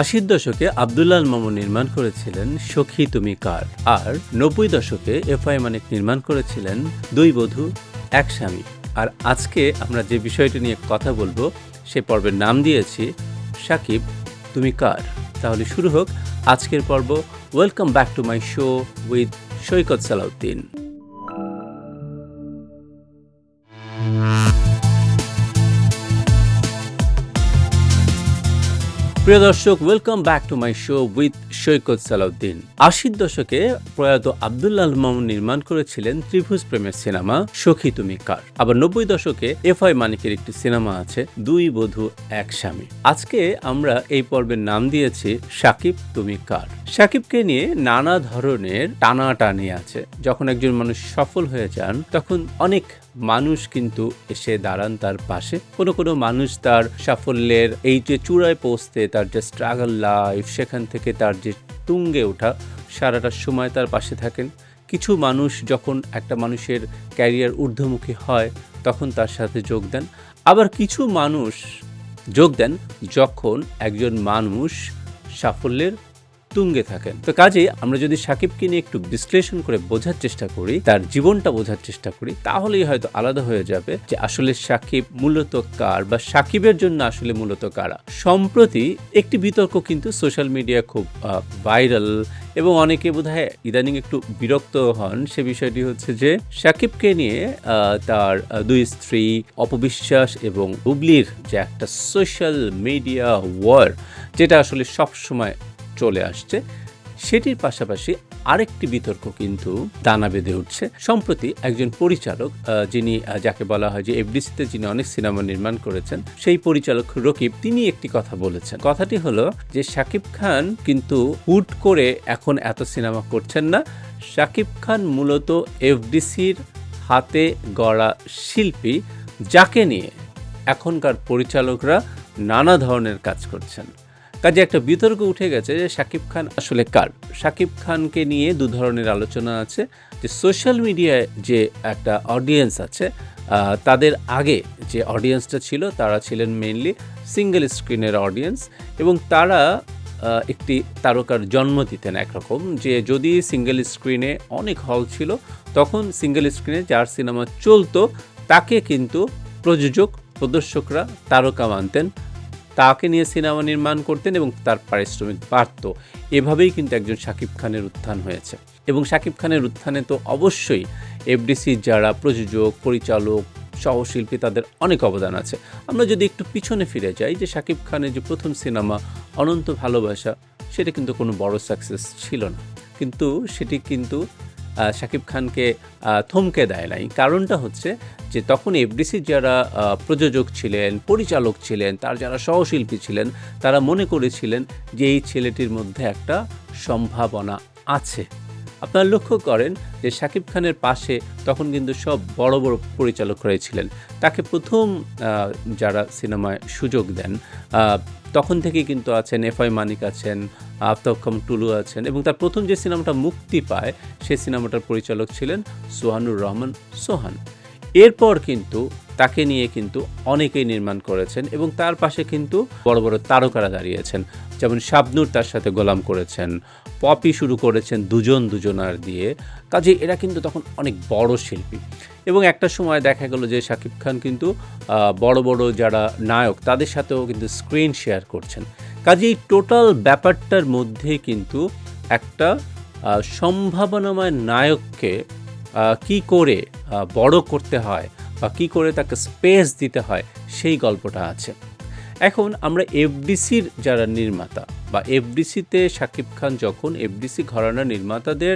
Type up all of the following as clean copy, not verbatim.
৮০ দশকে আব্দুল্লাহ আল মামুন নির্মাণ করেছিলেন সখী তুমি কার, আর ৯০ দশকে এফআই মানিক নির্মাণ করেছিলেন দুই বধূ এক স্বামী। আর আজকে আমরা যে বিষয়টি নিয়ে কথা বলবো সে পর্বের নাম দিয়েছি সাকিব তুমি কার। তাহলে শুরু হোক আজকের পর্ব। Welcome back to my show with Saikat Salauddin. প্রিয় দর্শক, welcome back to my show with Saikat Salauddin. ৮০ দশকে প্রয়াত আব্দুল্লাহ আল মামুন নির্মাণ করেছিলেন ত্রিভুজ প্রেমের সিনেমা সখী তুমি কার। আবার ৯০ দশকে এফআই মানিকের একটি সিনেমা আছে দুই বধূ এক স্বামী। আজকে আমরা এই পর্বের নাম দিয়েছি সাকিব তুমি কার। সাকিবকে নিয়ে নানা ধরনের টানাটানি আছে। যখন একজন মানুষ সফল হয়ে যান তখন অনেক মানুষ কিন্তু এসে দাঁড়ান তার পাশে। কোনো মানুষ তার সাফল্যের এই যে চূড়ায় পৌঁছতে তার যে স্ট্রাগল লাইফ, সেখান থেকে তার যে তুঙ্গে ওঠা সারাটা সময় তার পাশে থাকেন। কিছু মানুষ যখন একটা মানুষের ক্যারিয়ার ঊর্ধ্বমুখী হয় তখন তার সাথে যোগ দেন। আবার কিছু মানুষ যোগ দেন যখন একজন মানুষ সাফল্যের তুঙ্গে থাকেন। তো কাজেই আমরা যদি সাকিবকে নিয়ে একটু বিশ্লেষণ করে বোঝার চেষ্টা করি, তার জীবনটা বোঝার চেষ্টা করি, তাহলেই হয়তো আলাদা হয়ে যাবে যে আসলে সাকিব মূলত কার, বা সাকিবের জন্য আসলে মূলত কারা। সম্প্রতি একটি বিতর্ক কিন্তু সোশ্যাল মিডিয়ায় খুব ভাইরাল, এবং অনেকে বোধহয় ইদানিং একটু বিরক্ত হন। সে বিষয়টি হচ্ছে যে সাকিবকে নিয়ে তার দুই স্ত্রী অপবিশ্বাস এবং বুবলির যে একটা সোশ্যাল মিডিয়া ওয়ার, যেটা আসলে সবসময় চলে আসছে, সেটির পাশাপাশি আরেকটি বিতর্ক কিন্তু দানা বেঁধে উঠছে। সম্প্রতি একজন পরিচালক, যিনি যাকে বলা হয় যে এফডিসিতে যিনি অনেক সিনেমা নির্মাণ করেছেন, সেই পরিচালক রকিব, তিনি একটি কথা বলেছেন। কথাটি হলো যে সাকিব খান কিন্তু হুট করে এখন এত সিনেমা করছেন না। সাকিব খান মূলত এফডিসির হাতে গড়া শিল্পী, যাকে নিয়ে এখনকার পরিচালকরা নানা ধরনের কাজ করছেন। কাজে একটা বিতর্ক উঠে গেছে যে সাকিব খান আসলে কার। সাকিব খানকে নিয়ে দু ধরনের আলোচনা আছে, যে সোশ্যাল মিডিয়ায় যে একটা অডিয়েন্স আছে, তাদের আগে যে অডিয়েন্সটা ছিল তারা ছিলেন মেইনলি সিঙ্গেল স্ক্রিনের অডিয়েন্স, এবং তারা একটি তারকার জন্ম দিতেন একরকম, যে যদি সিঙ্গেল স্ক্রিনে অনেক হল ছিল তখন সিঙ্গেল স্ক্রিনে যার সিনেমা চলতো তাকে কিন্তু প্রযোজক প্রদর্শকরা তারকা মানতেন, তাকে নিয়ে সিনেমা নির্মাণ করতেন এবং তার পারিশ্রমিক বাড়ত। এভাবেই কিন্তু একজন সাকিব খানের উত্থান হয়েছে। এবং সাকিব খানের উত্থানে তো অবশ্যই এফডিসির যারা প্রযোজক, পরিচালক, সহশিল্পী, তাদের অনেক অবদান আছে। আমরা যদি একটু পিছনে ফিরে যাই, যে সাকিব খানের যে প্রথম সিনেমা অনন্ত ভালোবাসা, সেটা কিন্তু কোনো বড় সাকসেস ছিল না, কিন্তু সেটি কিন্তু সাকিব খানকে থমকে দেয় নাই। কারণটা হচ্ছে যে তখন এফডিসির যারা প্রযোজক ছিলেন, পরিচালক ছিলেন, তার যারা সহশিল্পী ছিলেন, তারা মনে করেছিলেন যে এই ছেলেটির মধ্যে একটা সম্ভাবনা আছে। আপনারা লক্ষ্য করেন যে সাকিব খানের পাশে তখন কিন্তু সব বড় বড় পরিচালকরাই ছিলেন। তাকে প্রথম যারা সিনেমায় সুযোগ দেন তখন থেকেই কিন্তু আছেন এফআই মানিক, আছেন আফতাব খান টুলু, আছেন, এবং তার প্রথম যে সিনেমাটা মুক্তি পায় সেই সিনেমাটার পরিচালক ছিলেন সোহানুর রহমান সোহান। এরপর কিন্তু তাকে নিয়ে কিন্তু অনেকেই নির্মাণ করেছেন, এবং তার পাশে কিন্তু বড় বড় তারকারা দাঁড়িয়েছেন, যেমন শাবনূর তার সাথে গোলাম করেছেন, পপি শুরু করেছেন দুজনার দিয়ে। কাজে এরা কিন্তু তখন অনেক বড় শিল্পী, এবং একটা সময় দেখা গেল যে সাকিব খান কিন্তু বড় বড় যারা নায়ক তাদের সাথেও কিন্তু স্ক্রিন শেয়ার করছেন। কাজে এই টোটাল ব্যাপারটার মধ্যে কিন্তু একটা সম্ভাবনাময় নায়ককে কি করে বড় করতে হয় বা কী করে তাকে স্পেস দিতে হয়, সেই গল্পটা আছে। এখন আমরা এফডিসির যারা নির্মাতা, বা এফডিসিতে সাকিব খান যখন এফডিসি ঘরানার নির্মাতাদের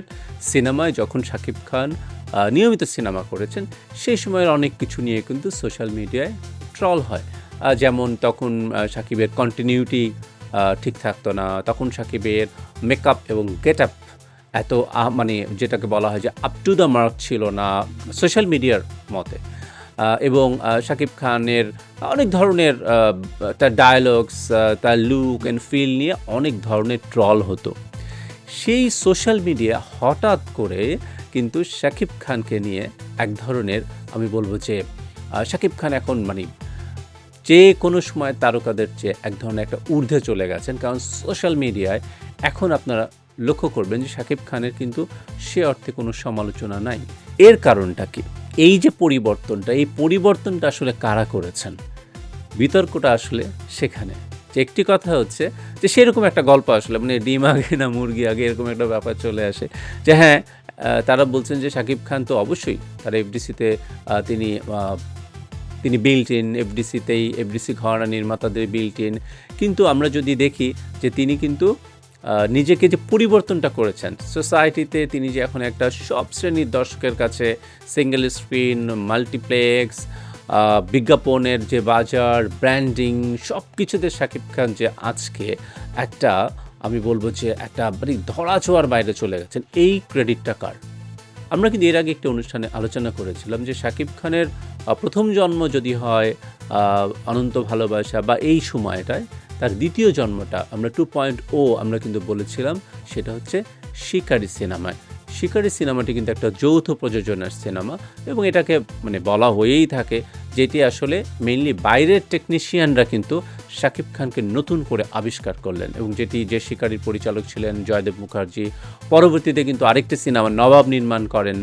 সিনেমায় যখন সাকিব খান নিয়মিত সিনেমা করেছেন, সেই সময়ের অনেক কিছু নিয়ে কিন্তু সোশ্যাল মিডিয়ায় ট্রল হয়। যেমন তখন সাকিবের কন্টিনিউটি ঠিক থাকতো না, তখন সাকিবের মেকআপ এবং গেট আপ এত মানে যেটাকে বলা হয় যে আপ টু দ্য মার্ক ছিল না সোশ্যাল মিডিয়ার মতে, এবং সাকিব খানের অনেক ধরনের তার ডায়ালগস, তার লুক অ্যান্ড ফিল নিয়ে অনেক ধরনের ট্রল হতো। সেই সোশ্যাল মিডিয়া হঠাৎ করে কিন্তু সাকিব খানকে নিয়ে এক ধরনের, আমি বলবো যে সাকিব খান এখন মানে যে কোনো সময় তারকাদের চেয়ে এক ধরনের একটা ঊর্ধ্বে চলে গেছেন, কারণ সোশ্যাল মিডিয়ায় এখন আপনারা লক্ষ্য করবেন যে শাকিব খানের কিন্তু সে অর্থে কোনো সমালোচনা নাই। এর কারণটা কি? এই যে পরিবর্তনটা, এই পরিবর্তনটা আসলে কারা করেছেন? বিতর্কটা আসলে সেখানে। যে একটি কথা হচ্ছে যে সেরকম একটা গল্প আসলে মানে ডিম আগে না মুরগি আগে এরকম একটা ব্যাপার চলে আসে যে হ্যাঁ, তারা বলছেন যে শাকিব খান তো অবশ্যই তার এফডিসিতে তিনি তিনি বিল্ট ইন, এফডিসি ঘরানা নির্মাতাদের বিল্ট ইন। কিন্তু আমরা যদি দেখি যে তিনি কিন্তু নিজেকে যে পরিবর্তনটা করেছেন সোসাইটিতে, তিনি যে এখন একটা সব শ্রেণীর দর্শকের কাছে সিঙ্গেল স্ক্রিন, মাল্টিপ্লেক্স, বিজ্ঞাপনের যে বাজার, ব্র্যান্ডিং, সব কিছুতে শাকিব খান যে আজকে একটা আমি বলবো যে একটা মানে ধরাছোঁয়ার বাইরে চলে গেছেন, এই ক্রেডিটটা কার? আমরা কিন্তু এর আগে একটা অনুষ্ঠানে আলোচনা করেছিলাম যে শাকিব খানের প্রথম জন্ম যদি হয় অনন্ত ভালোবাসা বা এই সময়টায়, তার দ্বিতীয় জন্মটা আমরা 2.0 আমরা কিন্তু বলেছিলাম সেটা হচ্ছে শিকারি সিনেমায়। শিকারি সিনেমাটি কিন্তু একটা যৌথ প্রযোজনার সিনেমা এবং এটাকে মানে বলা হয়েই থাকে যেটি আসলে মেইনলি বাইরের টেকনিশিয়ানরা কিন্তু শাকিব খানকে নতুন করে আবিষ্কার করলেন এবং যে শিকারির পরিচালক ছিলেন জয়দেব মুখার্জি। পরবর্তীতে কিন্তু আরেকটি সিনেমা নবাব নির্মাণ করেন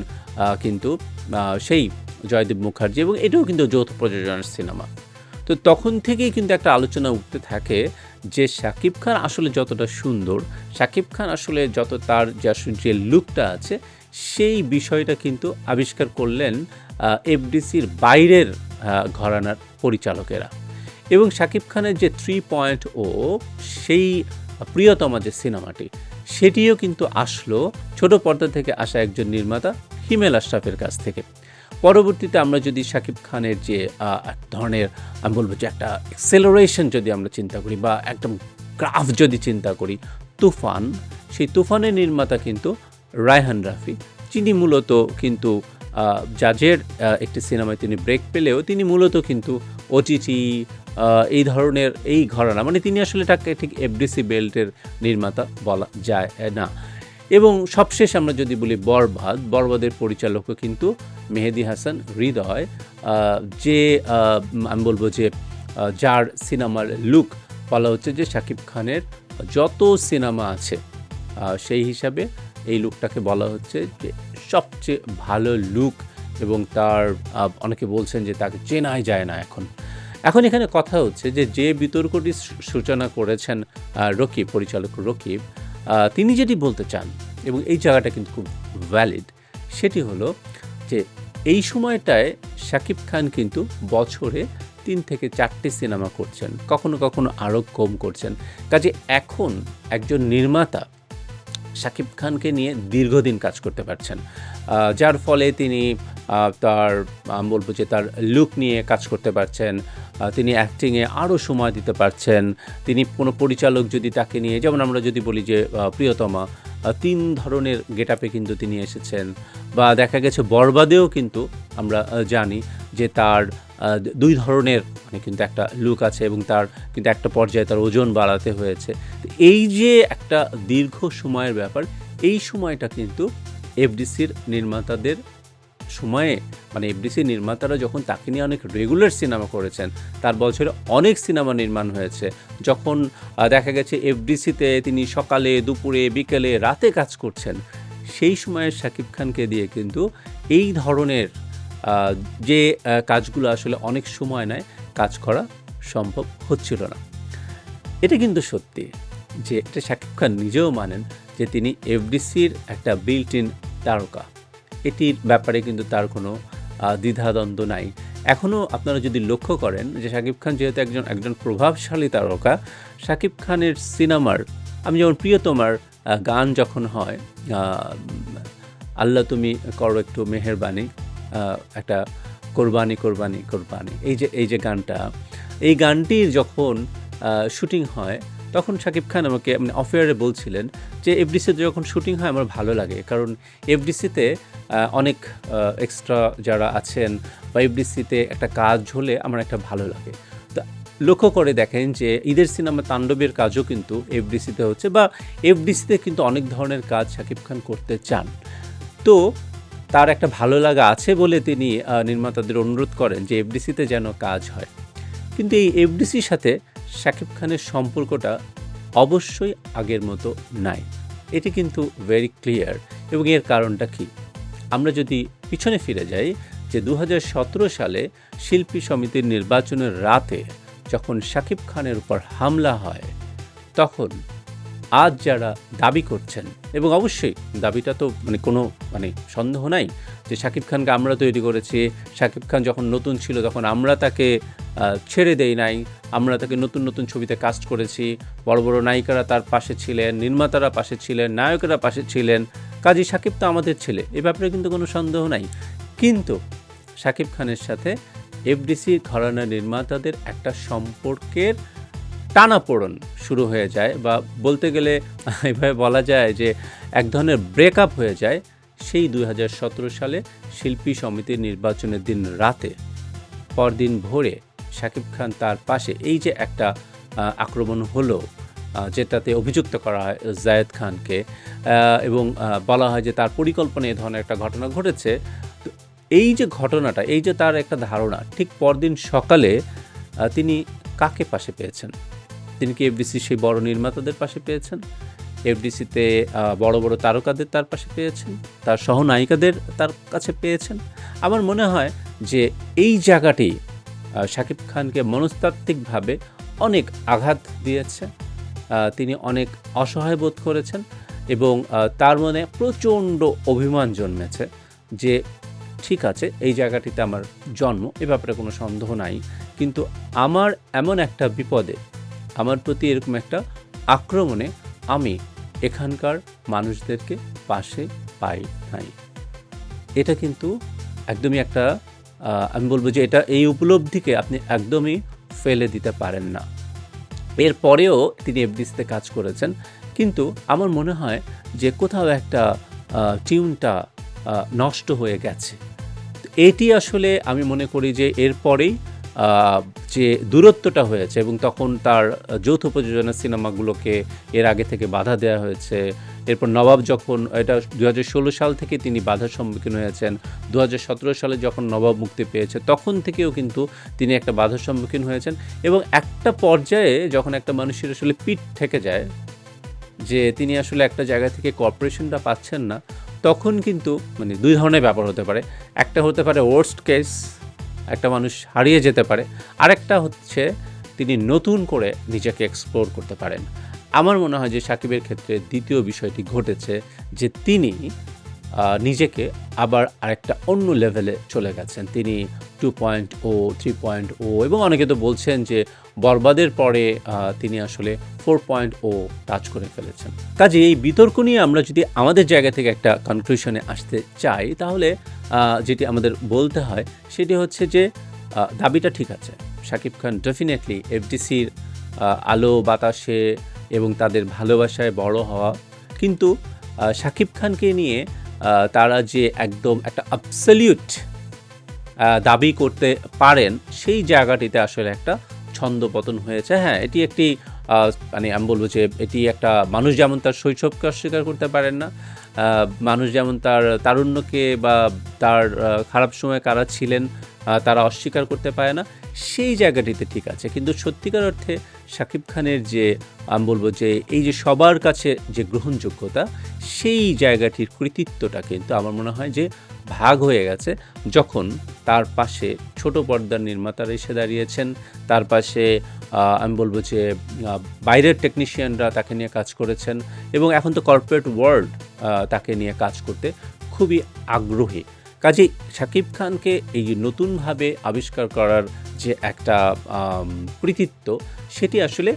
কিন্তু সেই জয়দেব মুখার্জি, এবং এটাও কিন্তু যৌথ প্রযোজনার সিনেমা। তো তখন থেকেই কিন্তু একটা আলোচনা উঠতে থাকে যে শাকিব খান আসলে যতটা সুন্দর, শাকিব খান আসলে যত তার যে লুকটা আছে, সেই বিষয়টা কিন্তু আবিষ্কার করলেন এফডিসির বাইরের ঘরানার পরিচালকেরা। এবং শাকিব খানের যে 3.0 সেই প্রিয়তমা যে সিনেমাটি, সেটিও কিন্তু আসলো ছোট পর্দা থেকে আসা একজন নির্মাতা হিমেল আশরাফের কাছ থেকে। পরবর্তীতে আমরা যদি শাকিব খানের যে এক ধরনের আমি বলবো যে একটা অ্যাক্সেলারেশন যদি আমরা চিন্তা করি বা একদম গ্রাফ যদি চিন্তা করি, তুফান, সেই তুফানের নির্মাতা কিন্তু রায়হান রাফি, যিনি মূলত কিন্তু জাজের একটি সিনেমায় তিনি ব্রেক পেলেও তিনি মূলত কিন্তু ওটিটি এই ধরনের এই ঘরানা, মানে তিনি আসলে তাকে ঠিক এফডিসি বেল্টের নির্মাতা বলা যায় না। এবং সবশেষ আমরা যদি বলি বরবাদের পরিচালকও কিন্তু মেহেদী হাসান হৃদয়, যে আমি বলবো যে যার সিনেমার লুক বলা হচ্ছে যে শাকিব খানের যত সিনেমা আছে সেই হিসাবে এই লুকটাকে বলা হচ্ছে যে সবচেয়ে ভালো লুক, এবং তার অনেকে বলছেন যে তাকে চেনাই যায় না এখন এখানে কথা হচ্ছে যে বিতর্কটি সূচনা করেছেন পরিচালক রকিব, তিনি যেটি বলতে চান এবং এই জায়গাটা কিন্তু খুব ভ্যালিড, সেটি হলো যে এই সময়টায় শাকিব খান কিন্তু বছরে 3 থেকে 4টে সিনেমা করছেন, কখনো কখনো আরও কম করছেন। কাজে এখন একজন নির্মাতা শাকিব খানকে নিয়ে দীর্ঘদিন কাজ করতে পারছেন, যার ফলে তিনি তার বলবো যে তার লুক নিয়ে কাজ করতে পারছেন, তিনি অ্যাক্টিংয়ে আরও সময় দিতে পারছেন। তিনি কোনো পরিচালক যদি তাকে নিয়ে, যেমন আমরা যদি বলি যে প্রিয়তমা 3 ধরনের গেটআপে কিন্তু তিনি এসেছেন, বা দেখা গেছে বরবাদেও কিন্তু আমরা জানি যে তার 2 ধরনের মানে কিন্তু একটা লুক আছে এবং তার কিন্তু একটা পর্যায়ে তার ওজন বাড়াতে হয়েছে। এই যে একটা দীর্ঘ সময়ের ব্যাপার, এই সময়টা কিন্তু এফডিসির নির্মাতাদের সময়ে মানে এফডিসির নির্মাতারা যখন তাকে নিয়ে অনেক রেগুলার সিনেমা করেছেন, তার বছরে অনেক সিনেমা নির্মাণ হয়েছে, যখন দেখা গেছে এফডিসিতে তিনি সকালে, দুপুরে, বিকেলে, রাতে কাজ করছেন, সেই সময়ের শাকিব খানকে দিয়ে কিন্তু এই ধরনের যে কাজগুলো আসলে অনেক সময় নেয় কাজ করা সম্ভব হচ্ছিল না। এটা কিন্তু সত্যি যে এটা শাকিব খান নিজেও মানেন যে তিনি এফডিসির একটা বিল্ট ইন তারকা, এটির ব্যাপারে কিন্তু তার কোনো দ্বিধাদ্বন্দ্ব নাই। এখনও আপনারা যদি লক্ষ্য করেন যে শাকিব খান যেহেতু একজন প্রভাবশালী তারকা, শাকিব খানের সিনেমার আমি যেমন প্রিয়তমার গান যখন হয় আল্লাহ তুমি করো একটু মেহেরবানি, একটা কোরবানি কোরবানি কোরবানি, এই যে গানটা, এই গানটির যখন শুটিং হয় তখন শাকিব খান আমাকে অফেয়ারে বলছিলেন যে এফডিসিতে যখন শুটিং হয় আমার ভালো লাগে, কারণ এফডিসিতে অনেক এক্সট্রা যারা আছেন বা এফডিসিতে একটা কাজ হলে আমার একটা ভালো লাগে। তো লক্ষ্য করে দেখেন যে ঈদের সিনেমা তাণ্ডবের কাজও কিন্তু এফডিসিতে হচ্ছে, বা এফডিসিতে কিন্তু অনেক ধরনের কাজ শাকিব খান করতে চান। তো তার একটা ভালো লাগা আছে বলে তিনি নির্মাতাদের অনুরোধ করেন যে এফডিসিতে যেন কাজ হয়। কিন্তু এই এফডিসির সাথে শাকিব খানের সম্পর্কটা অবশ্যই আগের মতো নাই। এটি কিন্তু ভেরি ক্লিয়ার। এবং এর কারণটা কি? আমরা যদি পিছনে ফিরে যাই, যে 2017 সালে শিল্পী সমিতির নির্বাচনের রাতে যখন শাকিব খানের উপর হামলা হয়, তখন আজ যারা দাবি করছেন, এবং অবশ্যই দাবিটা তো কোনো সন্দেহ নাই যে শাকিব খানকে আমরা তৈরি করেছি, শাকিব খান যখন নতুন ছিল তখন আমরা তাকে ছেড়ে দেই নাই, আমরা তাকে নতুন নতুন ছবিতে কাস্ট করেছি, বড় বড় নায়িকারা তার পাশে ছিলেন, নির্মাতারা পাশে ছিলেন, নায়কেরা পাশে ছিলেন, কাজী শাকিব তো আমাদের ছেলে, এ ব্যাপারে কিন্তু কোনো সন্দেহ নাই। কিন্তু শাকিব খানের সাথে এফডিসি ঘরানা নির্মাতাদের একটা সম্পর্কের টানাপোড়েন শুরু হয়ে যায়, বা বলতে গেলে এভাবে বলা যায় যে এক ধরনের ব্রেকআপ হয়ে যায় সেই 2017 সালে শিল্পী সমিতির নির্বাচনের দিন রাতে। পরদিন ভোরে শাকিব খান তার পাশে এই যে একটা আক্রমণ হলো, যেটাতে অভিযুক্ত করা হয় জায়েদ খানকে, এবং বলা হয় যে তার পরিকল্পনায় এ ধরনের একটা ঘটনা ঘটেছে। তো এই যে ঘটনাটা, এই যে তার একটা ধারণা, ঠিক পরদিন সকালে তিনি কাকে পাশে পেয়েছেন? তিনি কি এফডিসি সেই বড় নির্মাতাদের পাশে পেয়েছেন? এফডিসিতে বড় বড় তারকাদের তার পাশে পেয়েছেন? তার সহনায়িকাদের তার কাছে পেয়েছেন? আমার মনে হয় যে এই জায়গাটি শাকিব খানকে মনস্তাত্ত্বিকভাবে অনেক আঘাত দিয়েছে। তিনি অনেক অসহায় বোধ করেছেন, এবং তার মনে প্রচণ্ড অভিমান জন্মেছে যে ঠিক আছে, এই জায়গাটিতে আমার জন্ম, এ ব্যাপারে কোনো সন্দেহ নাই, কিন্তু আমার এমন একটা বিপদে, আমার প্রতি এরকম একটা আক্রমণে আমি এখানকার মানুষদেরকে পাশে পাই নাই। এটা কিন্তু একদমই একটা আমি বলবো যে এই উপলব্ধিকে আপনি একদমই ফেলে দিতে পারেন না। এরপরেও তিনি এফডিসিতে কাজ করেছেন, কিন্তু আমার মনে হয় যে কোথাও একটা টিউনটা নষ্ট হয়ে গেছে। এটি আসলে আমি মনে করি যে এরপরেই যে দূরত্বটা হয়েছে, এবং তখন তার যৌথ প্রযোজনা সিনেমাগুলোকে এর আগে থেকে বাধা দেওয়া হয়েছে। এরপর নবাব, যখন এটা 2016 সাল থেকে তিনি বাধার সম্মুখীন হয়েছেন, 2017 সালে যখন নবাব মুক্তি পেয়েছে তখন থেকেও কিন্তু তিনি একটা বাধার সম্মুখীন হয়েছেন। এবং একটা পর্যায়ে যখন একটা মানুষের আসলে পিঠ থেকে যায়, যে তিনি আসলে একটা জায়গা থেকে কর্পোরেশনটা পাচ্ছেন না, তখন কিন্তু দুই ধরনের ব্যাপার হতে পারে। একটা হতে পারে ওয়ার্স্ট কেস, একটা মানুষ হারিয়ে যেতে পারে, আরেকটা হচ্ছে তিনি নতুন করে নিজেকে এক্সপ্লোর করতে পারেন। আমার মনে হয় যে শাকিবের ক্ষেত্রে দ্বিতীয় বিষয়টি ঘটেছে, যে তিনি নিজেকে আবার আরেকটা অন্য লেভেলে চলে গেছেন। তিনি 2.0, 3.0, এবং অনেকে তো বলছেন যে বরবাদের পরে তিনি আসলে 4.0 টাচ করে ফেলেছেন। কাজে এই বিতর্ক নিয়ে আমরা যদি আমাদের জায়গা থেকে একটা কনক্লুশনে আসতে চাই, তাহলে যেটি আমাদের বলতে হয় সেটি হচ্ছে যে দাবিটা ঠিক আছে, শাকিব খান ডেফিনেটলি এফডিসির আলো বাতাসে এবং তাদের ভালোবাসায় বড় হওয়া, কিন্তু শাকিব খানকে নিয়ে তারা যে একদম একটা অ্যাবসলিউট দাবি করতে পারেন, সেই জায়গাটিতে আসলে একটা ছন্দপতন হয়েছে। হ্যাঁ, এটি একটি আমি বলবো যে এটি একটা মানুষ যেমন তার শৈশবকে অস্বীকার করতে পারেন না, মানুষ যেমন তার তারুণ্যকে বা তার খারাপ সময় কারা ছিলেন তারা অস্বীকার করতে পারে না, সেই জায়গাটিতে ঠিক আছে। কিন্তু সত্যিকার অর্থে শাকিব খানের যে আমি বলবো যে এই যে সবার কাছে যে গ্রহণযোগ্যতা, সেই জায়গাটির কৃতিত্বটা কিন্তু আমার মনে হয় যে ভাগ হয়ে গেছে যখন তার পাশে ছোট পর্দার নির্মাতারা এসে দাঁড়িয়েছেন, তার পাশে আমি বলবো যে বাইরের টেকনিশিয়ানরা তাকে নিয়ে কাজ করেছেন, এবং এখন তো কর্পোরেট ওয়ার্ল্ড তাকে নিয়ে কাজ করতে খুবই আগ্রহী। কাজেই শাকিব খানকে এই নতুনভাবে আবিষ্কার করার যে একটা কৃতিত্ব, সেটি আসলে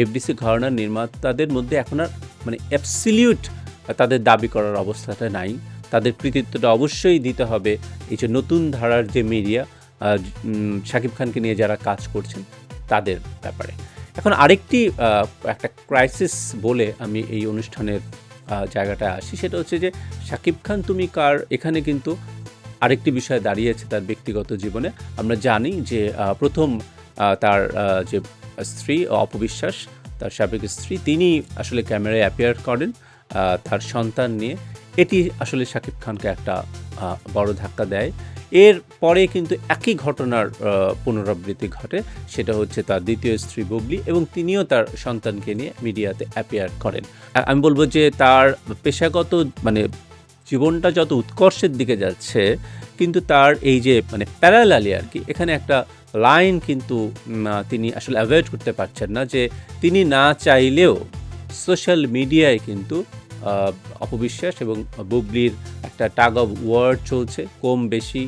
এফডিসি ঘরানার নির্মাতাদের মধ্যে এখন আর অ্যাবসলিউট তাদের দাবি করার অবস্থাটা নাই। তাদের কৃতিত্বটা অবশ্যই দিতে হবে এই যে নতুন ধারার যে মিডিয়া, শাকিব খানকে নিয়ে যারা কাজ করছেন তাদের ব্যাপারে। এখন আরেকটি একটা ক্রাইসিস বলে আমি এই অনুষ্ঠানের জায়গাটায় আসি, সেটা হচ্ছে যে শাকিব খান তুমি কার, এখানে কিন্তু আরেকটি বিষয় দাঁড়িয়েছে তার ব্যক্তিগত জীবনে। আমরা জানি যে প্রথম তার যে স্ত্রী অপবিশ্বাস, তার সাবেক স্ত্রী, তিনি আসলে ক্যামেরায় অ্যাপিয়ার করেন তার সন্তান নিয়ে। এটি আসলে শাকিব খানকে একটা বড় ধাক্কা দেয়, এর পরে কিন্তু একই ঘটনার পুনরাবৃত্তি ঘটে, সেটা হচ্ছে তার দ্বিতীয় স্ত্রী বুবলি, এবং তিনিও তার সন্তানকে নিয়ে মিডিয়াতে অ্যাপিয়ার করেন। আমি বলবো যে তার পেশাগত মানে জীবনটা যত উৎকর্ষের দিকে যাচ্ছে, কিন্তু তার এই যে মানে প্যারালালি আর কি, এখানে একটা লাইন কিন্তু তিনি আসলে অ্যাভয়েড করতে পারছেন না, যে তিনি না চাইলেও সোশ্যাল মিডিয়ায় কিন্তু অপবিশ্বাস এবং বুবলির একটা টাগ অফ ওয়ার চলছে, কম বেশি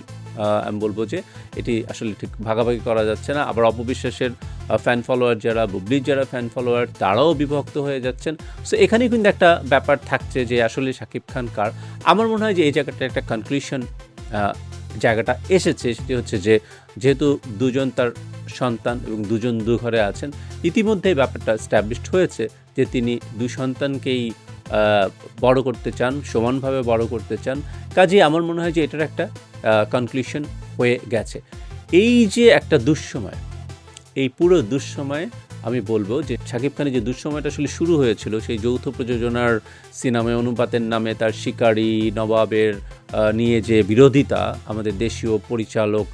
আমি বলবো যে এটি আসলে ঠিক ভাগাভাগি করা যাচ্ছে না। আবার অপবিশ্বাসের ফ্যান ফলোয়ার যারা, বুবলির যারা ফ্যান ফলোয়ার, তারাও বিভক্ত হয়ে যাচ্ছেন। সো এখানে কিন্তু একটা ব্যাপার থাকছে যে আসলে শাকিব খান কার। আমার মনে হয় যে এই জায়গাটা একটা কনক্লুশন জায়গাটা এসেছে, সেটি হচ্ছে যে যেহেতু দুজন তার সন্তান এবং দুজন দু ঘরে আছেন, ইতিমধ্যেই ব্যাপারটা স্ট্যাবলিশড হয়েছে যে তিনি দুই সন্তানকেই বড় করতে চান, সমানভাবে বড় করতে চান। কাজেই আমার মনে হয় যে এটার একটা কনক্লুশন হয়ে গেছে। এই যে একটা দুঃসময়, এই পুরো দুঃসময়ে আমি বলবো যে শাকিব খানের যে দুঃসময়টা আসলে শুরু হয়েছিল সেই যৌথ প্রযোজনার সিনেমায় অনুপাতের নামে তার শিকারী, নবাবের নিয়ে যে বিরোধিতা আমাদের দেশীয় পরিচালক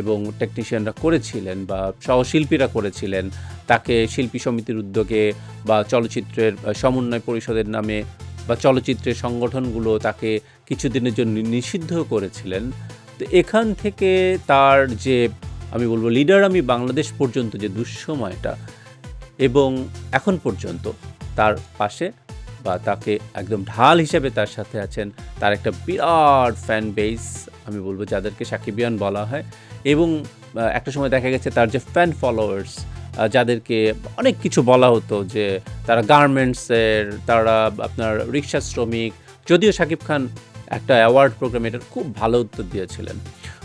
এবং টেকনিশিয়ানরা করেছিলেন বা সহশিল্পীরা করেছিলেন, তাকে শিল্পী সমিতির উদ্যোগে বা চলচ্চিত্রের সমন্বয় পরিষদের নামে বা চলচ্চিত্রের সংগঠনগুলো তাকে কিছুদিনের জন্য নিষিদ্ধ করেছিলেন। তো এখান থেকে তার যে আমি বলবো লিডার আমি বাংলাদেশ পর্যন্ত যে দুঃসময়টা, এবং এখন পর্যন্ত তার পাশে বা তাকে একদম ঢাল হিসেবে তার সাথে আছেন তার একটা বিরাট ফ্যান বেস, আমি বলবো যাদেরকে সাকিবিয়ান বলা হয়। এবং একটা সময় দেখা গেছে তার যে ফ্যান ফলোয়ার্স, যাদেরকে অনেক কিছু বলা হতো যে তারা গার্মেন্টসের, তারা আপনার রিক্সা শ্রমিক, যদিও শাকিব খান একটা অ্যাওয়ার্ড প্রোগ্রামে এটার খুব ভালো উত্তর দিয়েছিলেন।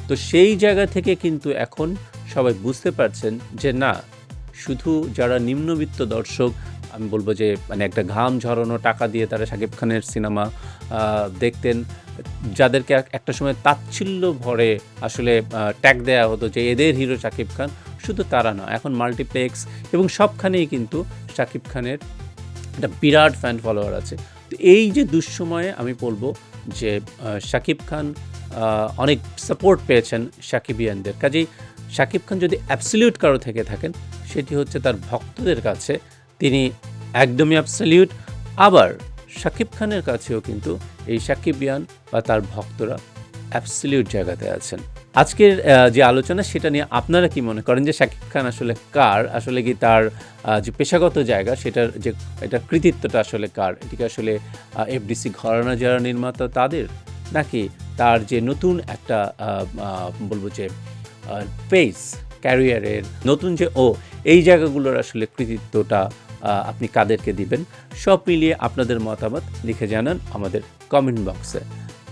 তো সেই জায়গা থেকে কিন্তু এখন সবাই বুঝতে পারছেন যে না, শুধু যারা নিম্নবিত্ত দর্শক, আমি বলবো যে মানে একটা ঘাম ঝরানো টাকা দিয়ে তারা শাকিব খানের সিনেমা দেখতেন, যাদেরকে একটা সময় তাচ্ছিল্য ভরে আসলে ট্যাগ দেওয়া হতো যে এদের হিরো শাকিব খান, শুধু তারা না, এখন মাল্টিপ্লেক্স এবং সবখানেই কিন্তু শাকিব খানের একটা বিরাট ফ্যান ফলোয়ার আছে। তো এই যে দুঃসময়ে আমি বলবো যে শাকিব খান অনেক সাপোর্ট পেয়েছেন সাকিবিয়ানদের। কাজেই শাকিব খান যদি অ্যাবসলিউট কারো থেকে থাকেন, সেটি হচ্ছে তার ভক্তদের কাছে তিনি একদমই অ্যাবসলিউট। আবার শাকিব খানের কাছেও কিন্তু এই সাকিবিয়ান বা তার ভক্তরা অ্যাবসলিউট জায়গাতে আছেন। আজকের যে আলোচনা সেটা নিয়ে আপনারা কি মনে করেন যে শাকিব খান আসলে কার? আসলে কি তার যে পেশাগত জায়গা সেটার যে এটার কৃতিত্বটা আসলে কার? এটিকে আসলে এফডিসি ঘরানা যারা নির্মাতা তাদের, নাকি তার যে নতুন একটা বলবো যে ফেস ক্যারিয়ারের নতুন যে এই জায়গাগুলোর আসলে কৃতিত্বটা আপনি কাদেরকে দিবেন? সব মিলিয়ে আপনাদের মতামত লিখে জানান আমাদের কমেন্ট বক্সে।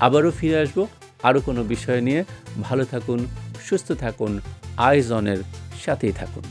আবারও ফিরে আসবো আরও কোনো বিষয় নিয়ে। ভালো থাকুন, সুস্থ থাকুন, আইজ অনের সাথেই থাকুন।